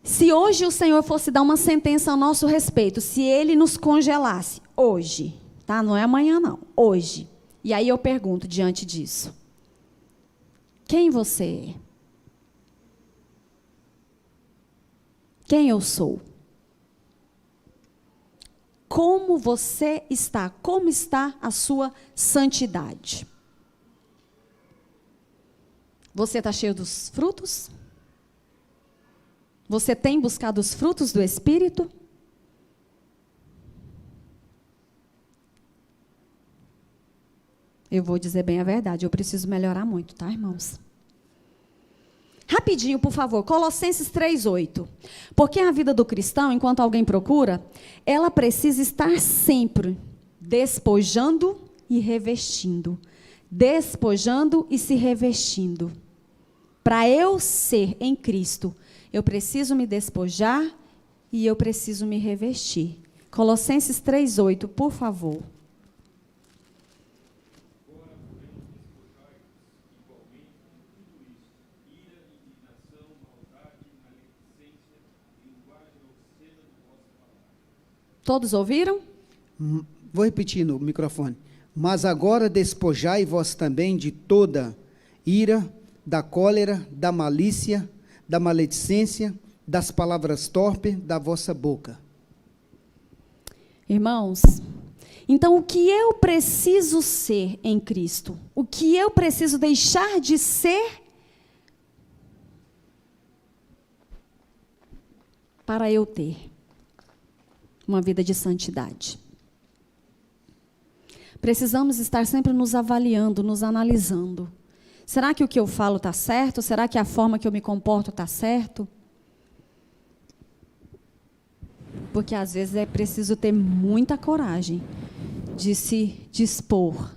Se hoje o Senhor fosse dar uma sentença a nosso respeito, se Ele nos congelasse, hoje, tá? Não é amanhã não, hoje. E aí eu pergunto diante disso, quem você é? Quem eu sou? Como você está? Como está a sua santidade? Você está cheio dos frutos? Você tem buscado os frutos do Espírito? Eu vou dizer bem a verdade, eu preciso melhorar muito, tá, irmãos? Rapidinho, por favor, Colossenses 3:8. Porque a vida do cristão, enquanto alguém procura, ela precisa estar sempre despojando e revestindo. Despojando e se revestindo. Para eu ser em Cristo, eu preciso me despojar e eu preciso me revestir. Colossenses 3:8, por favor. Todos ouviram? Vou repetir no microfone. Mas agora despojai-vos também de toda ira, da cólera, da malícia, da maledicência, das palavras torpes da vossa boca. Irmãos, então o que eu preciso ser em Cristo? O que eu preciso deixar de ser para eu ter uma vida de santidade? Precisamos estar sempre nos avaliando, nos analisando. Será que o que eu falo está certo? Será que a forma que eu me comporto está certo? Porque às vezes é preciso ter muita coragem de se dispor.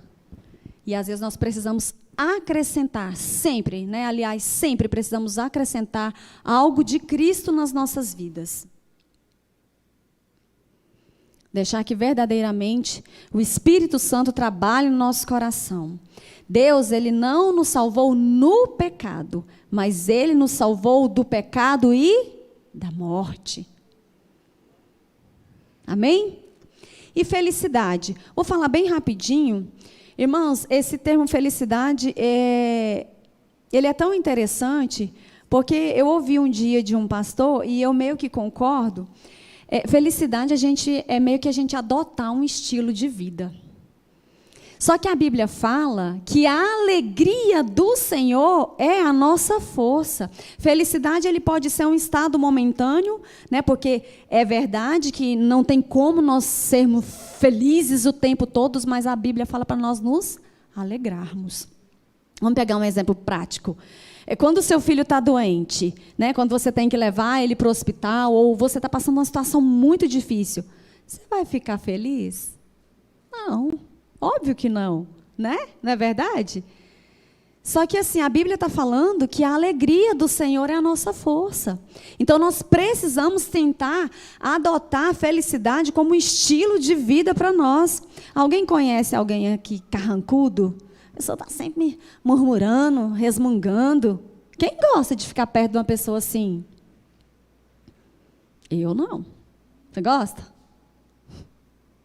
E às vezes nós precisamos acrescentar, sempre, né? Aliás, sempre precisamos acrescentar algo de Cristo nas nossas vidas. Deixar que verdadeiramente o Espírito Santo trabalhe no nosso coração. Deus, ele não nos salvou no pecado, mas ele nos salvou do pecado e da morte. Amém? E felicidade. Vou falar bem rapidinho. Irmãos, esse termo felicidade, ele é tão interessante, porque eu ouvi um dia de um pastor, e eu meio que concordo, felicidade é meio que a gente adotar um estilo de vida. Só que a Bíblia fala que a alegria do Senhor é a nossa força. Felicidade, ele pode ser um estado momentâneo, né? Porque é verdade que não tem como nós sermos felizes o tempo todo, mas a Bíblia fala para nós nos alegrarmos. Vamos pegar um exemplo prático. É quando o seu filho está doente, né? Quando você tem que levar ele para o hospital, ou você está passando uma situação muito difícil, você vai ficar feliz? Não. Óbvio que não, né? Não é verdade? Só que assim, a Bíblia está falando que a alegria do Senhor é a nossa força. Então, nós precisamos tentar adotar a felicidade como um estilo de vida para nós. Alguém conhece alguém aqui carrancudo? A pessoa está sempre murmurando, resmungando. Quem gosta de ficar perto de uma pessoa assim? Eu não. Você gosta?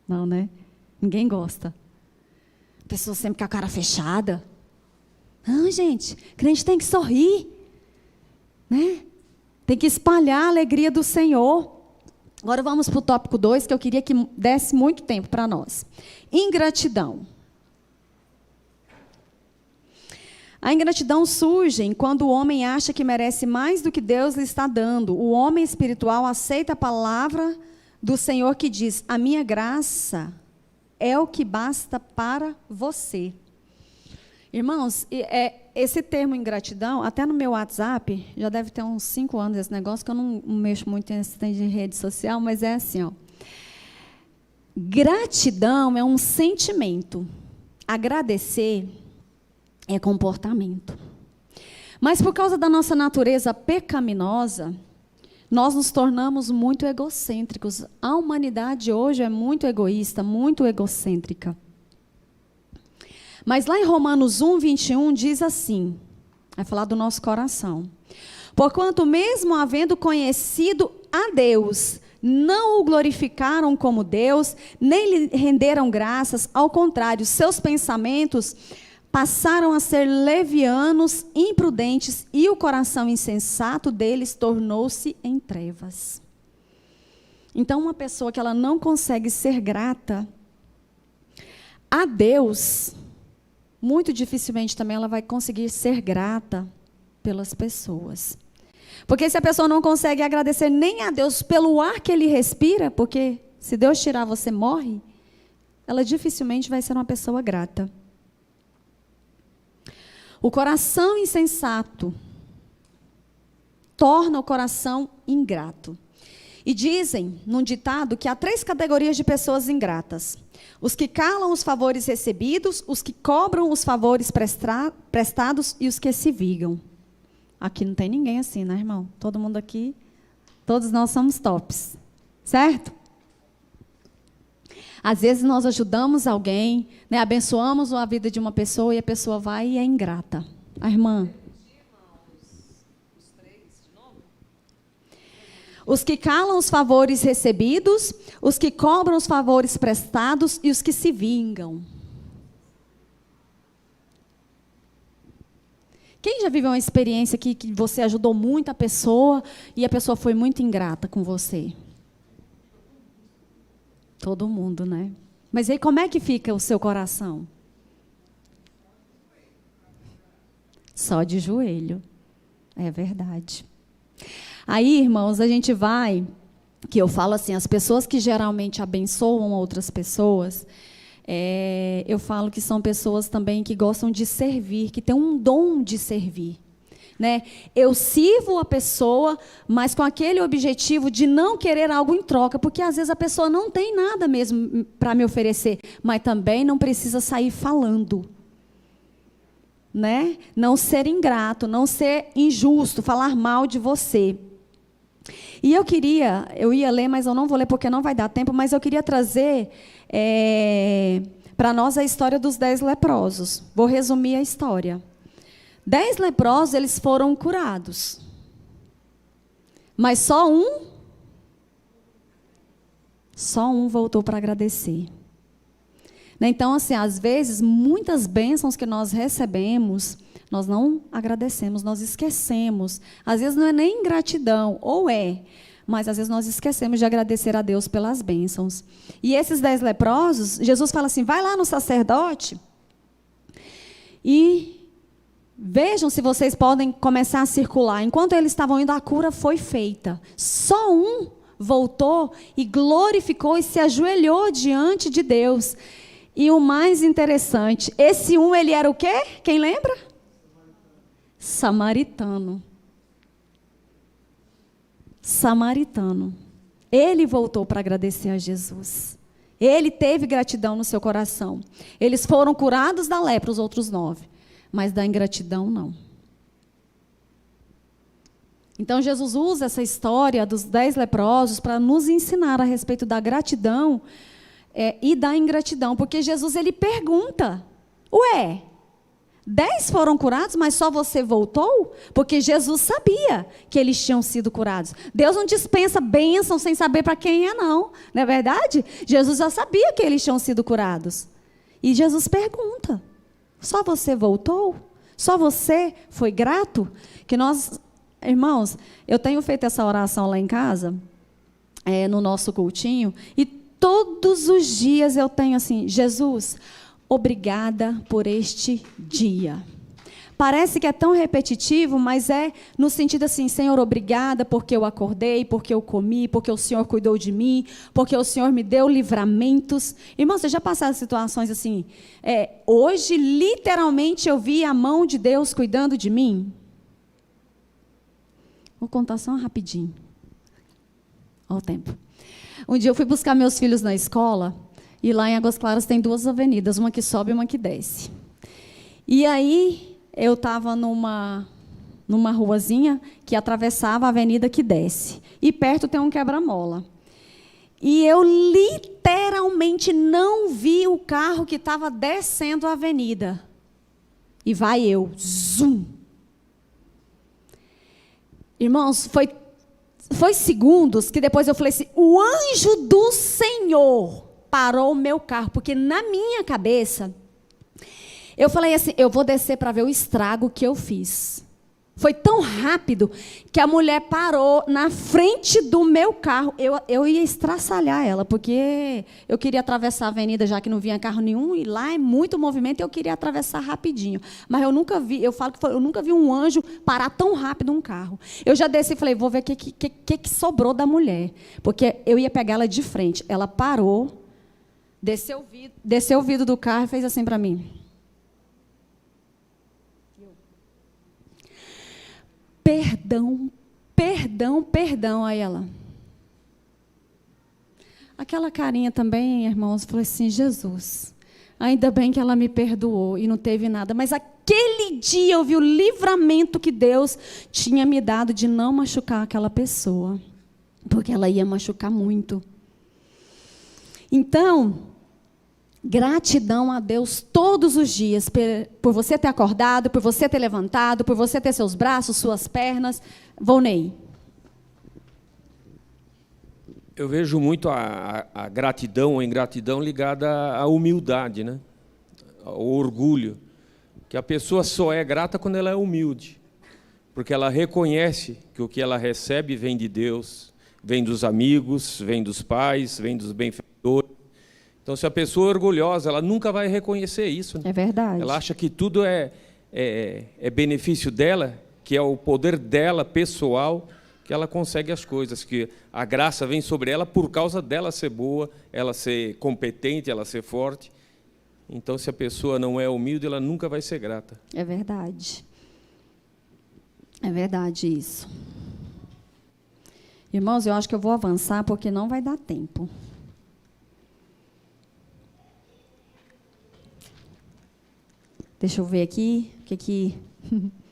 Não, né? Ninguém gosta. Pessoa sempre com a cara fechada. Não, gente, crente tem que sorrir, né? Tem que espalhar a alegria do Senhor. Agora vamos para o tópico 2, que eu queria que desse muito tempo para nós. Ingratidão. A ingratidão surge quando o homem acha que merece mais do que Deus lhe está dando. O homem espiritual aceita a palavra do Senhor que diz: a minha graça é o que basta para você. Irmãos, esse termo ingratidão, até no meu WhatsApp, já deve ter uns 5 anos esse negócio, que eu não mexo muito em rede social, mas é assim, ó. Gratidão é um sentimento. Agradecer é comportamento. Mas por causa da nossa natureza pecaminosa, nós nos tornamos muito egocêntricos. A humanidade hoje é muito egoísta, muito egocêntrica. Mas lá em Romanos 1, 21, diz assim, vai falar do nosso coração. Porquanto mesmo havendo conhecido a Deus, não o glorificaram como Deus, nem lhe renderam graças, ao contrário, seus pensamentos passaram a ser levianos, imprudentes, e o coração insensato deles tornou-se em trevas. Então, uma pessoa que ela não consegue ser grata a Deus, muito dificilmente também ela vai conseguir ser grata pelas pessoas. Porque se a pessoa não consegue agradecer nem a Deus pelo ar que ele respira, porque se Deus tirar você morre, ela dificilmente vai ser uma pessoa grata. O coração insensato torna o coração ingrato. E dizem, num ditado, que há 3 categorias de pessoas ingratas: os que calam os favores recebidos, os que cobram os favores prestados e os que se vingam. Aqui não tem ninguém assim, né, irmão? Todo mundo aqui, todos nós somos tops, certo? Às vezes nós ajudamos alguém, né, abençoamos a vida de uma pessoa e a pessoa vai e é ingrata. A irmã. Os que calam os favores recebidos, os que cobram os favores prestados e os que se vingam. Quem já viveu uma experiência que você ajudou muito a pessoa e a pessoa foi muito ingrata com você? Todo mundo, né? Mas aí como é que fica o seu coração? Só de joelho. É verdade. Aí, irmãos, a gente vai, que eu falo assim, as pessoas que geralmente abençoam outras pessoas, eu falo que são pessoas também que gostam de servir, que têm um dom de servir. Né? Eu sirvo a pessoa, mas com aquele objetivo de não querer algo em troca, porque às vezes a pessoa não tem nada mesmo para me oferecer, mas também não precisa sair falando. Né? Não ser ingrato, não ser injusto, falar mal de você. E eu ia ler, mas eu não vou ler porque não vai dar tempo, mas eu queria trazer para nós a história dos 10 leprosos. Vou resumir a história. 10 leprosos, eles foram curados. Mas só um voltou para agradecer. Então, assim, às vezes, muitas bênçãos que nós recebemos, nós não agradecemos, nós esquecemos. Às vezes não é nem ingratidão, ou é, mas às vezes nós esquecemos de agradecer a Deus pelas bênçãos. E esses 10 leprosos, Jesus fala assim, vai lá no sacerdote e vejam se vocês podem começar a circular. Enquanto eles estavam indo, a cura foi feita. Só um voltou e glorificou e se ajoelhou diante de Deus. E o mais interessante, esse um, ele era o quê? Quem lembra? Samaritano. Samaritano. Ele voltou para agradecer a Jesus. Ele teve gratidão no seu coração. Eles foram curados da lepra, os outros 9. Mas da ingratidão, não. Então, Jesus usa essa história dos 10 leprosos para nos ensinar a respeito da gratidão e da ingratidão. Porque Jesus, ele pergunta, 10 foram curados, mas só você voltou? Porque Jesus sabia que eles tinham sido curados. Deus não dispensa bênção sem saber para quem é, não. Não é verdade? Jesus já sabia que eles tinham sido curados. E Jesus pergunta, só você voltou? Só você foi grato? Que nós, irmãos, eu tenho feito essa oração lá em casa, no nosso cultinho, e todos os dias eu tenho assim, Jesus, obrigada por este dia. Parece que é tão repetitivo, mas é no sentido assim, Senhor, obrigada porque eu acordei, porque eu comi, porque o Senhor cuidou de mim, porque o Senhor me deu livramentos. Irmão, você já passaram situações assim? Hoje, literalmente, eu vi a mão de Deus cuidando de mim? Vou contar só rapidinho. Olha o tempo. Um dia eu fui buscar meus filhos na escola, e lá em Águas Claras tem 2 avenidas, uma que sobe e uma que desce. E aí eu estava numa ruazinha que atravessava a avenida que desce. E perto tem um quebra-mola. E eu literalmente não vi o carro que estava descendo a avenida. E vai eu, zum. Irmãos, foi segundos que depois eu falei assim, o anjo do Senhor parou o meu carro, porque na minha cabeça, eu falei assim, eu vou descer para ver o estrago que eu fiz. Foi tão rápido que a mulher parou na frente do meu carro. Eu ia estraçalhar ela, porque eu queria atravessar a avenida, já que não vinha carro nenhum, e lá é muito movimento, e eu queria atravessar rapidinho. Mas eu nunca vi, eu nunca vi um anjo parar tão rápido um carro. Eu já desci e falei, vou ver o que sobrou da mulher, porque eu ia pegar ela de frente. Ela parou, desceu o vidro do carro e fez assim para mim. Perdão, aí ela. Aquela carinha também, irmãos, falou assim, Jesus, ainda bem que ela me perdoou e não teve nada, mas aquele dia eu vi o livramento que Deus tinha me dado de não machucar aquela pessoa, porque ela ia machucar muito. Então, gratidão a Deus todos os dias, por você ter acordado, por você ter levantado, por você ter seus braços, suas pernas. Volney. Eu vejo muito a gratidão, a ingratidão ligada à humildade, né? Ao orgulho. Que a pessoa só é grata quando ela é humilde, porque ela reconhece que o que ela recebe vem de Deus, vem dos amigos, vem dos pais, vem dos benfeitores. Então, se a pessoa é orgulhosa, ela nunca vai reconhecer isso. Né? É verdade. Ela acha que tudo é benefício dela, que é o poder dela, pessoal, que ela consegue as coisas, que a graça vem sobre ela por causa dela ser boa, ela ser competente, ela ser forte. Então, se a pessoa não é humilde, ela nunca vai ser grata. É verdade. É verdade isso. Irmãos, eu acho que eu vou avançar, porque não vai dar tempo. Deixa eu ver aqui o que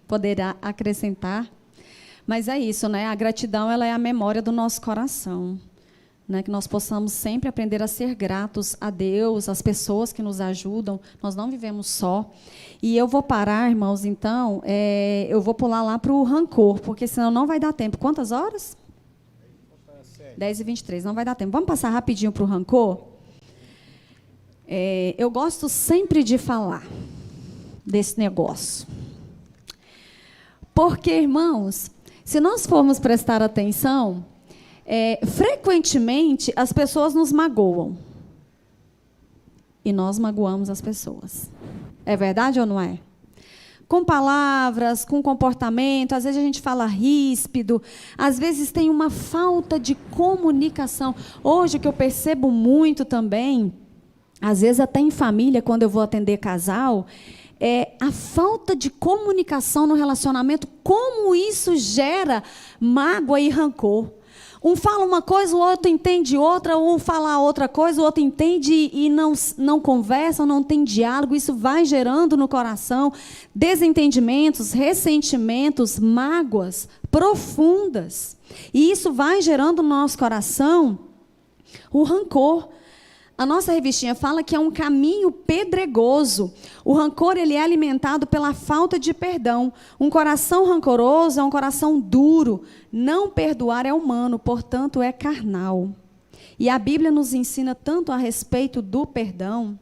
poderá acrescentar. Mas é isso, né? A gratidão, ela é a memória do nosso coração. né, que nós possamos sempre aprender a ser gratos a Deus, às pessoas que nos ajudam. Nós não vivemos só. E eu vou parar, irmãos, então, eu vou pular lá para o rancor, porque senão não vai dar tempo. Quantas horas? 10h23, não vai dar tempo. Vamos passar rapidinho para o rancor? Eu gosto sempre de falar desse negócio. Porque, irmãos, se nós formos prestar atenção, frequentemente as pessoas nos magoam. E nós magoamos as pessoas. É verdade ou não é? Com palavras, com comportamento, às vezes a gente fala ríspido, às vezes tem uma falta de comunicação. Hoje, o que eu percebo muito também, às vezes até em família, quando eu vou atender casal, a falta de comunicação no relacionamento, como isso gera mágoa e rancor. Um fala uma coisa, o outro entende outra, um fala outra coisa, o outro entende e não conversa, não tem diálogo. Isso vai gerando no coração desentendimentos, ressentimentos, mágoas profundas. E isso vai gerando no nosso coração o rancor. A nossa revistinha fala que é um caminho pedregoso. O rancor, ele é alimentado pela falta de perdão. Um coração rancoroso é um coração duro. Não perdoar é humano, portanto, é carnal. E a Bíblia nos ensina tanto a respeito do perdão.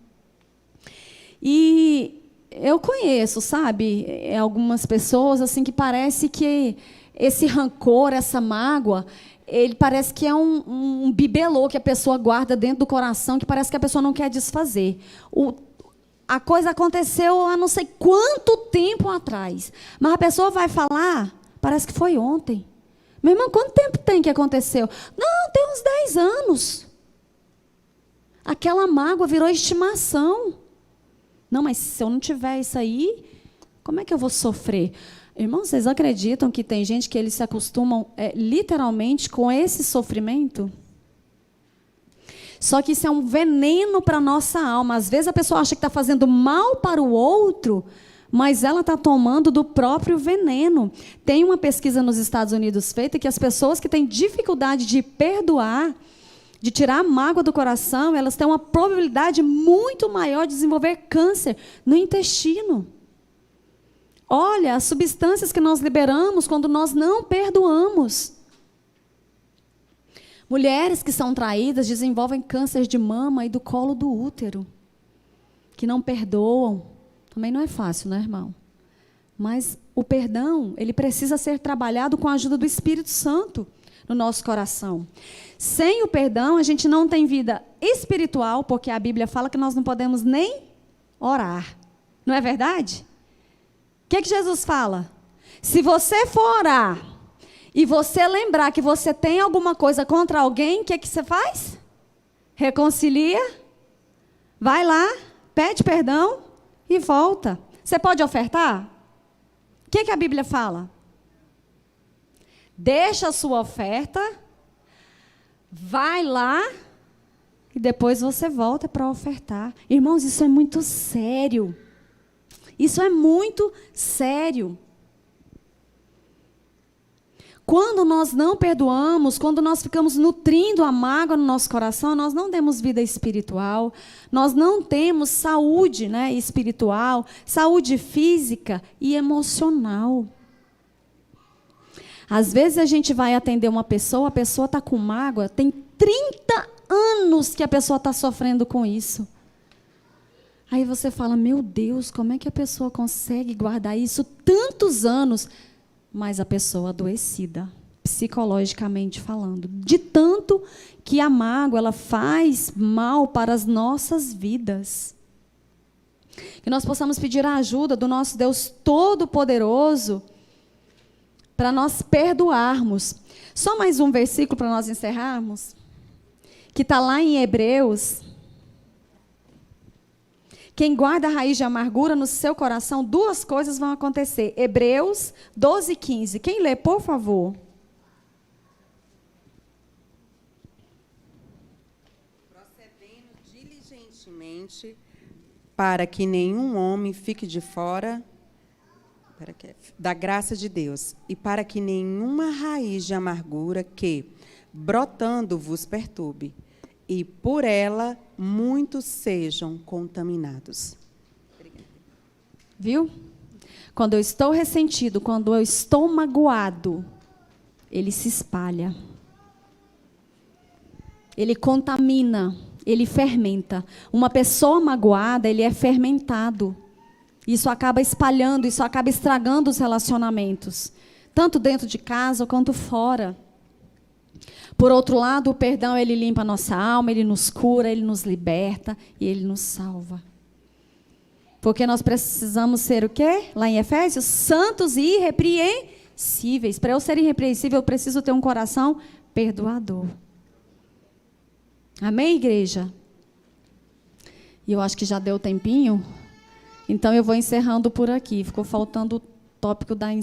E eu conheço, sabe, algumas pessoas assim que parece que esse rancor, essa mágoa, ele parece que é um bibelô que a pessoa guarda dentro do coração, que parece que a pessoa não quer desfazer. A coisa aconteceu há não sei quanto tempo atrás, mas a pessoa vai falar, parece que foi ontem. Meu irmão, quanto tempo tem que aconteceu? Não, tem uns 10 anos. Aquela mágoa virou estimação. Não, mas se eu não tiver isso aí, como é que eu vou sofrer? Irmãos, vocês acreditam que tem gente que eles se acostumam literalmente com esse sofrimento? Só que isso é um veneno para a nossa alma. Às vezes a pessoa acha que está fazendo mal para o outro, mas ela está tomando do próprio veneno. Tem uma pesquisa nos Estados Unidos feita que as pessoas que têm dificuldade de perdoar, de tirar a mágoa do coração, elas têm uma probabilidade muito maior de desenvolver câncer no intestino. Olha, as substâncias que nós liberamos quando nós não perdoamos. Mulheres que são traídas desenvolvem câncer de mama e do colo do útero, que não perdoam. Também não é fácil, né, irmão? Mas o perdão, ele precisa ser trabalhado com a ajuda do Espírito Santo no nosso coração. Sem o perdão, a gente não tem vida espiritual, porque a Bíblia fala que nós não podemos nem orar. Não é verdade? O que Jesus fala? Se você for orar e você lembrar que você tem alguma coisa contra alguém, o que você faz? Reconcilia, vai lá, pede perdão e volta. Você pode ofertar? O que a Bíblia fala? Deixa a sua oferta, vai lá e depois você volta para ofertar. Irmãos, isso é muito sério. Isso é muito sério. Quando nós não perdoamos, quando nós ficamos nutrindo a mágoa no nosso coração, nós não temos vida espiritual, nós não temos saúde, né, espiritual, saúde física e emocional. Às vezes a gente vai atender uma pessoa, a pessoa está com mágoa, tem 30 anos que a pessoa está sofrendo com isso. Aí você fala, meu Deus, como é que a pessoa consegue guardar isso tantos anos? Mas a pessoa adoecida, psicologicamente falando. De tanto que a mágoa, ela faz mal para as nossas vidas. Que nós possamos pedir a ajuda do nosso Deus Todo-Poderoso para nós perdoarmos. Só mais um versículo para nós encerrarmos, que está lá em Hebreus. Quem guarda a raiz de amargura no seu coração, duas coisas vão acontecer. Hebreus 12:15. Quem lê, por favor? Procedendo diligentemente para que nenhum homem fique de fora da graça de Deus, e para que nenhuma raiz de amargura que, brotando vos perturbe, e por ela muitos sejam contaminados. Viu? Quando eu estou ressentido, quando eu estou magoado, ele se espalha. Ele contamina, ele fermenta. Uma pessoa magoada, ele é fermentado. Isso acaba espalhando, isso acaba estragando os relacionamentos, tanto dentro de casa quanto fora. Por outro lado, o perdão, ele limpa a nossa alma, ele nos cura, ele nos liberta e ele nos salva. Porque nós precisamos ser o quê? Lá em Efésios, santos e irrepreensíveis. Para eu ser irrepreensível, eu preciso ter um coração perdoador. Amém, igreja? E eu acho que já deu tempinho. Então, eu vou encerrando por aqui. Ficou faltando o tópico da